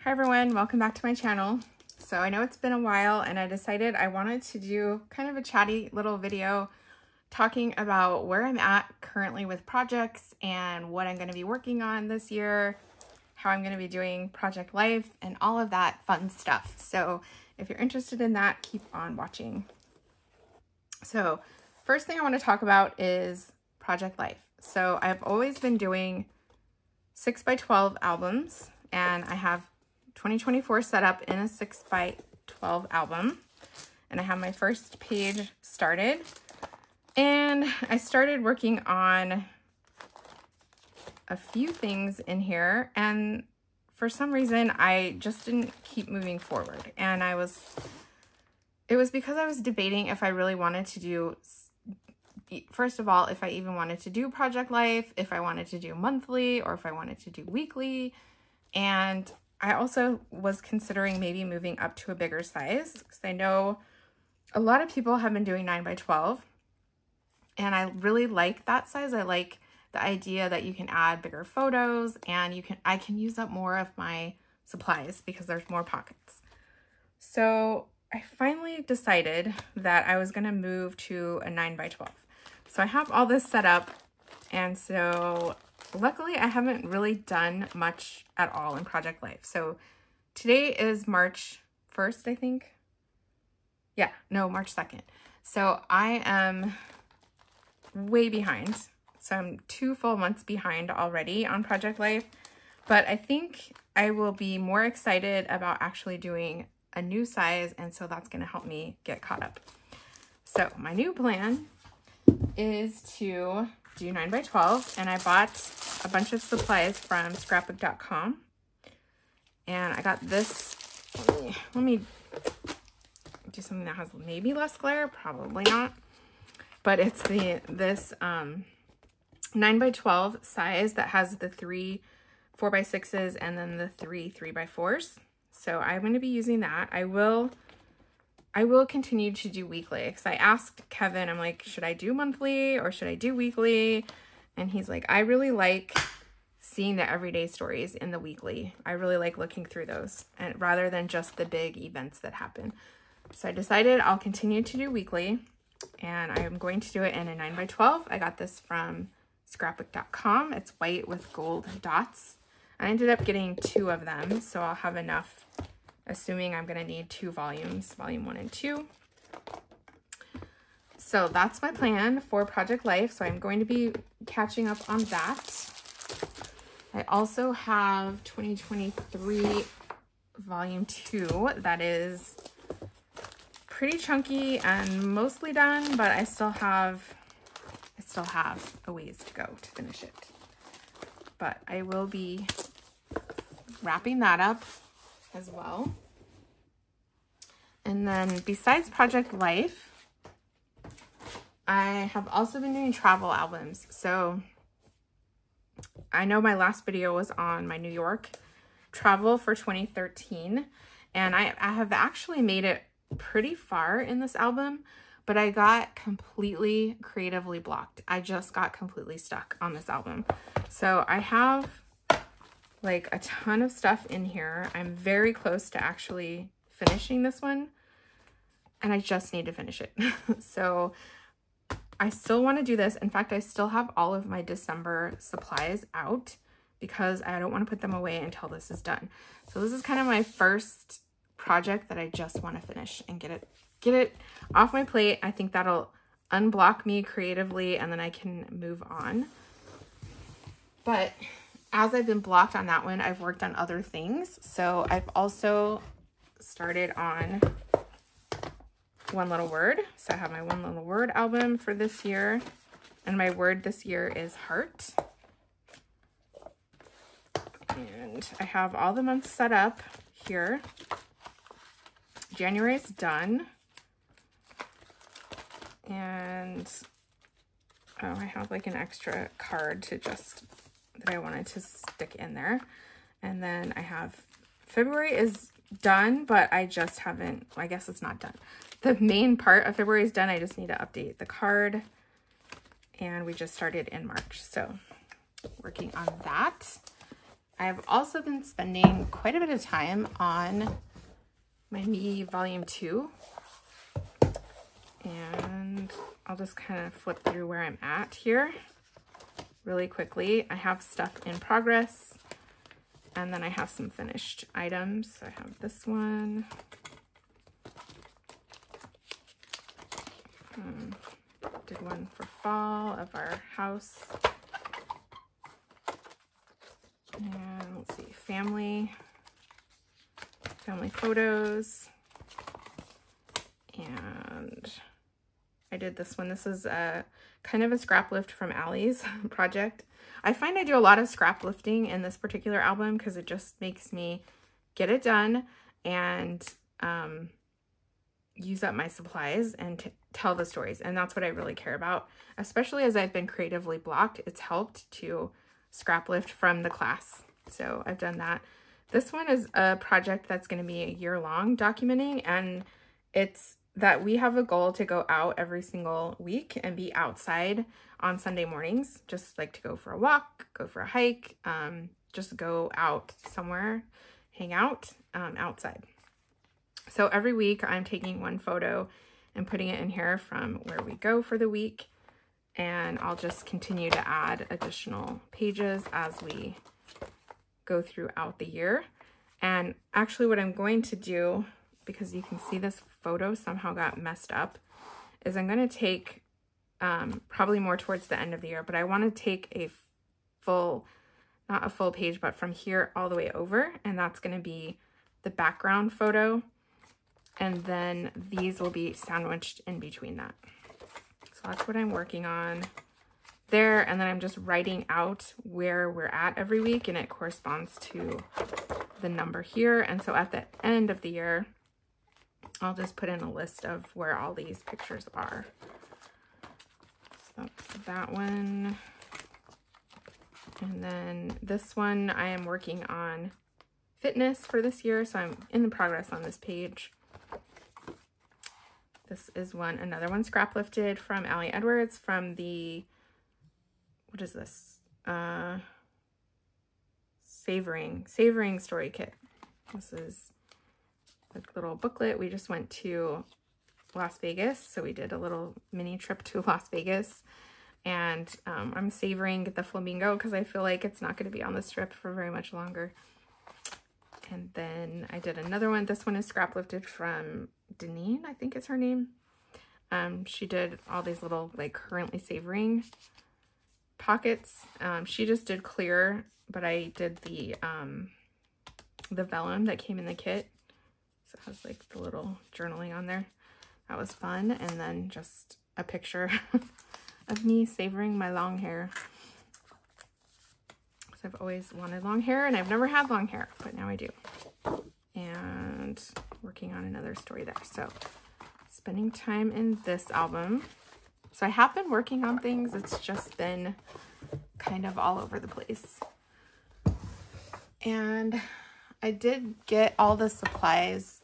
Hi everyone, welcome back to my channel. So I know it's been a while and I decided I wanted to do kind of a chatty little video talking about where I'm at currently with projects and what I'm going to be working on this year, how I'm going to be doing project life and all of that fun stuff. So if you're interested in that, keep on watching. So first thing I want to talk about is project life. So I've always been doing 6x12 albums and I have 2024 set up in a 6x12 album, and I have my first page started, and I started working on a few things in here, and for some reason I just didn't keep moving forward, and it was because I was debating if I really wanted to do, first of all, if I even wanted to do project life, if I wanted to do monthly, or if I wanted to do weekly. And I also was considering maybe moving up to a bigger size because I know a lot of people have been doing 9x12 and I really like that size. I like the idea that you can add bigger photos and I can use up more of my supplies because there's more pockets. So I finally decided that I was going to move to a 9x12. So I have all this set up, and so luckily, I haven't really done much at all in project life. So today is March 1st, I think. Yeah, no, March 2nd. So I am way behind. So I'm 2 full months behind already on project life. But I think I will be more excited about actually doing a new size. And so that's going to help me get caught up. So my new plan is to do 9x12, and I bought a bunch of supplies from scrapbook.com, and I got this. Let me do something that has maybe less glare, probably not, but it's this 9x12 size that has the 3 4x6s and then the 3 3x4s. So I'm going to be using that. I will continue to do weekly because I asked Kevin, I'm like, should I do monthly or should I do weekly? And he's like, I really like seeing the everyday stories in the weekly. I really like looking through those, and rather than just the big events that happen. So I decided I'll continue to do weekly, and I am going to do it in a 9x12. I got this from scrapbook.com. It's white with gold dots. I ended up getting 2 of them, so I'll have enough, assuming I'm going to need 2 volumes, volume 1 and 2. So that's my plan for project life. So I'm going to be catching up on that. I also have 2023 volume 2 that is pretty chunky and mostly done, but I still have a ways to go to finish it. But I will be wrapping that up as well. And then besides project life, I have also been doing travel albums. So I know my last video was on my New York travel for 2013, and I have actually made it pretty far in this album, but I got completely creatively blocked. I just got completely stuck on this album. So I have like a ton of stuff in here. I'm very close to actually finishing this one, and I just need to finish it. So I still want to do this. In fact, I still have all of my December supplies out because I don't want to put them away until this is done. So this is kind of my first project that I just want to finish and get it off my plate. I think that'll unblock me creatively, and then I can move on. But as I've been blocked on that one, I've worked on other things. So I've also started on One Little Word. So I have my One Little Word album for this year, and my word this year is heart. And I have all the months set up here. January's done. And oh, I have like an extra card that I wanted to stick in there. And then I have February is done, but I just haven't, I guess it's not done. The main part of February is done. I just need to update the card, and we just started in March. So working on that. I've also been spending quite a bit of time on my Me Volume 2. And I'll just kind of flip through where I'm at here really quickly. I have stuff in progress, and then I have some finished items. So I have this one. Did one for fall of our house. And let's see, family photos. And I did this one. This is a kind of a scrap lift from Allie's project. I find I do a lot of scrap lifting in this particular album because it just makes me get it done and use up my supplies and tell the stories. And that's what I really care about, especially as I've been creatively blocked. It's helped to scrap lift from the class. So I've done that. This one is a project that's going to be a year-long documenting, and it's that we have a goal to go out every single week and be outside on Sunday mornings, just like to go for a walk, go for a hike, just go out somewhere, hang out outside. So every week I'm taking one photo and putting it in here from where we go for the week. And I'll just continue to add additional pages as we go throughout the year. And actually what I'm going to do, because you can see this photo somehow got messed up, is I'm going to take probably more towards the end of the year, but I want to take a full, not a full page, but from here all the way over, and that's going to be the background photo, and then these will be sandwiched in between that. So that's what I'm working on there, and then I'm just writing out where we're at every week, and it corresponds to the number here. And so at the end of the year, I'll just put in a list of where all these pictures are. So that's that one. And then this one, I am working on fitness for this year, so I'm in the progress on this page. This is another one scrap lifted from Allie Edwards from the, what is this? Savoring Story Kit. This is a little booklet. We just went to Las Vegas, so we did a little mini trip to Las Vegas, and I'm savoring the flamingo because I feel like it's not going to be on this trip for very much longer. And then I did another one. This one is scrap lifted from Deneen, I think is her name. She did all these little like currently savoring pockets. She just did clear, but I did the vellum that came in the kit. So it has like the little journaling on there. That was fun. And then just a picture of me savoring my long hair. So I've always wanted long hair, and I've never had long hair, but now I do. And working on another story there. So spending time in this album. So I have been working on things. It's just been kind of all over the place. And I did get all the supplies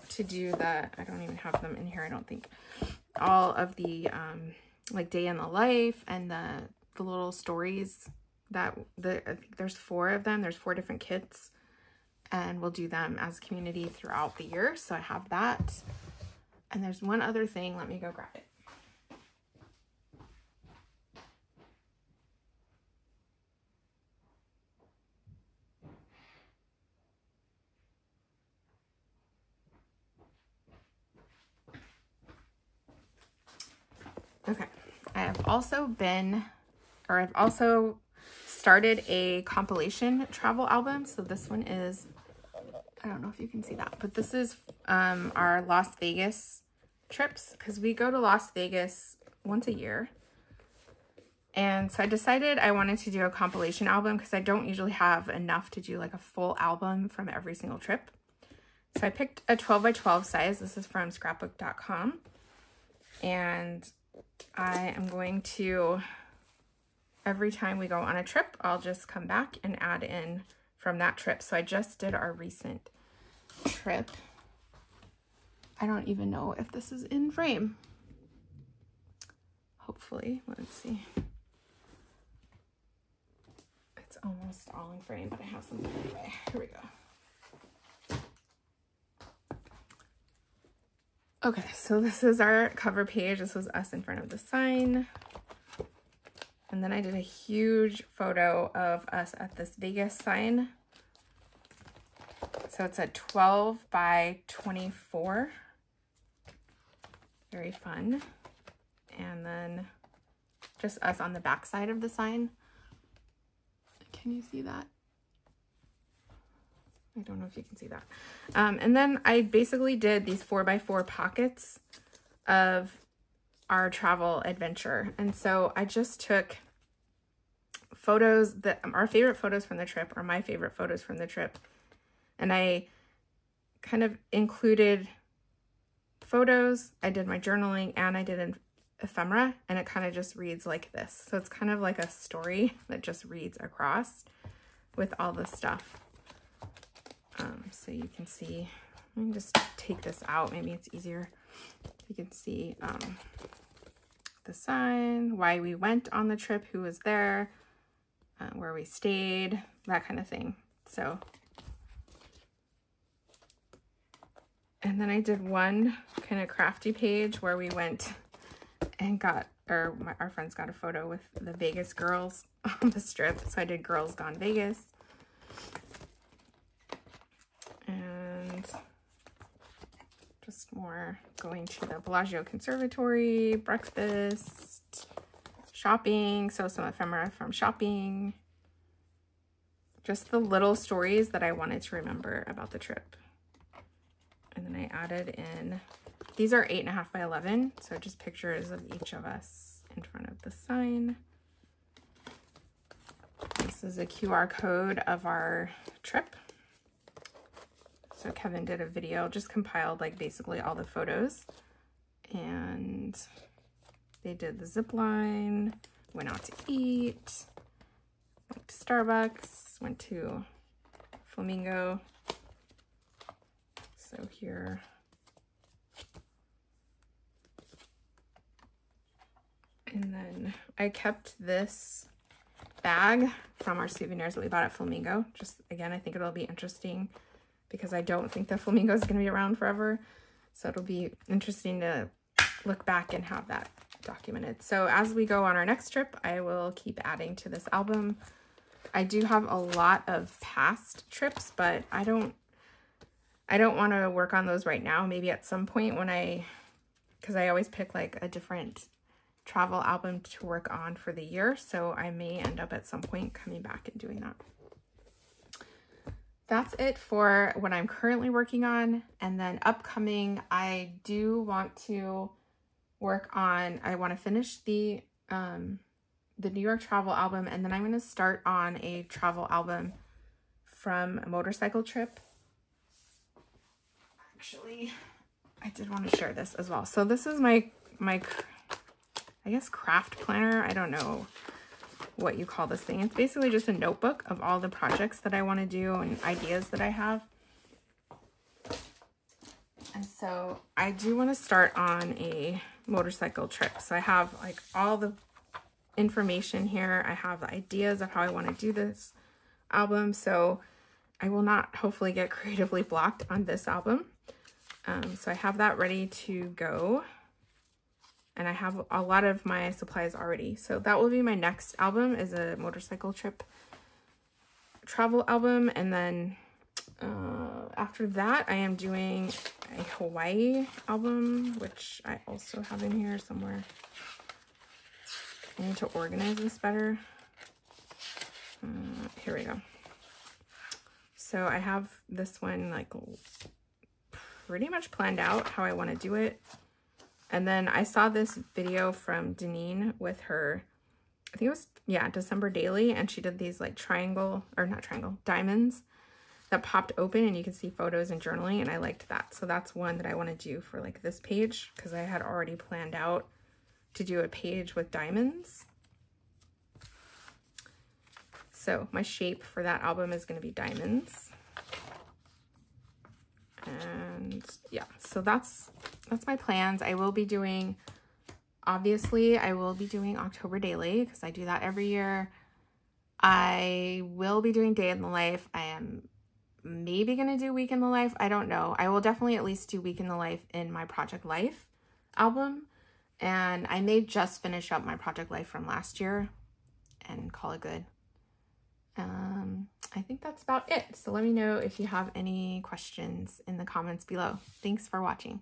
to do that. I don't even have them in here, I don't think. All of the like day in the life and the little stories that I think there's 4 of them. There's 4 different kits, and we'll do them as a community throughout the year. So I have that. And there's one other thing. Let me go grab it. Okay, I've also started a compilation travel album. So this one is, I don't know if you can see that, but this is our Las Vegas trips, because we go to Las Vegas once a year. And so I decided I wanted to do a compilation album because I don't usually have enough to do like a full album from every single trip. So I picked a 12 by 12 size. This is from scrapbook.com. And I am going to, every time we go on a trip, I'll just come back and add in from that trip. So I just did our recent trip. I don't even know if this is in frame. Hopefully, let's see. It's almost all in frame, but I have some anyway. Here we go. Okay, so this is our cover page. This was us in front of the sign. And then I did a huge photo of us at this Vegas sign. So it's a 12 by 24. Very fun. And then just us on the back side of the sign. Can you see that? I don't know if you can see that. And then I basically did these 4x4 pockets of our travel adventure. And so I just took photos that our favorite photos from the trip, or my favorite photos from the trip. And I kind of included photos. I did my journaling and I did an ephemera, and it kind of just reads like this. So it's kind of like a story that just reads across with all the stuff. So you can see, let me just take this out. Maybe it's easier. You can see the sign, why we went on the trip, who was there, where we stayed, that kind of thing. So, and then I did one kind of crafty page where we went and got, or our friends got a photo with the Vegas girls on the strip. So I did Girls Gone Vegas. And just more going to the Bellagio Conservatory, breakfast, shopping. So some ephemera from shopping. Just the little stories that I wanted to remember about the trip. And then I added in, these are 8.5 by 11. So just pictures of each of us in front of the sign. This is a QR code of our trip. So Kevin did a video, just compiled like basically all the photos, and they did the zip line, went out to eat, went to Starbucks, went to Flamingo. So here, and then I kept this bag from our souvenirs that we bought at Flamingo. Just again, I think it'll be interesting, because I don't think the flamingo is going to be around forever. So it'll be interesting to look back and have that documented. So as we go on our next trip, I will keep adding to this album. I do have a lot of past trips, but I don't want to work on those right now. Maybe at some point when because I always pick like a different travel album to work on for the year. So I may end up at some point coming back and doing that. That's it for what I'm currently working on. And then upcoming, I do want to work on, I want to finish the New York travel album, and then I'm going to start on a travel album from a motorcycle trip. Actually, I did want to share this as well. So this is my I guess craft planner. I don't know what you call this thing. It's basically just a notebook of all the projects that I want to do and ideas that I have. And so I do want to start on a motorcycle trip. So I have like all the information here. I have the ideas of how I want to do this album. So I will not hopefully get creatively blocked on this album. So I have that ready to go. And I have a lot of my supplies already. So that will be my next album, is a motorcycle trip travel album. And then after that, I am doing a Hawaii album, which I also have in here somewhere. I need to organize this better. Here we go. So I have this one like pretty much planned out how I want to do it. And then I saw this video from Deneen with her, I think it was, yeah, December Daily. And she did these like diamonds that popped open and you can see photos and journaling. And I liked that. So that's one that I want to do for like this page, because I had already planned out to do a page with diamonds. So my shape for that album is going to be diamonds. And yeah, so that's my plans. I will be doing, obviously I will be doing October Daily, because I do that every year. I will be doing day in the life. I am maybe going to do week in the life. I don't know. I will definitely at least do week in the life in my Project Life album. And I may just finish up my Project Life from last year and call it good. I think that's about it. So let me know if you have any questions in the comments below. Thanks for watching.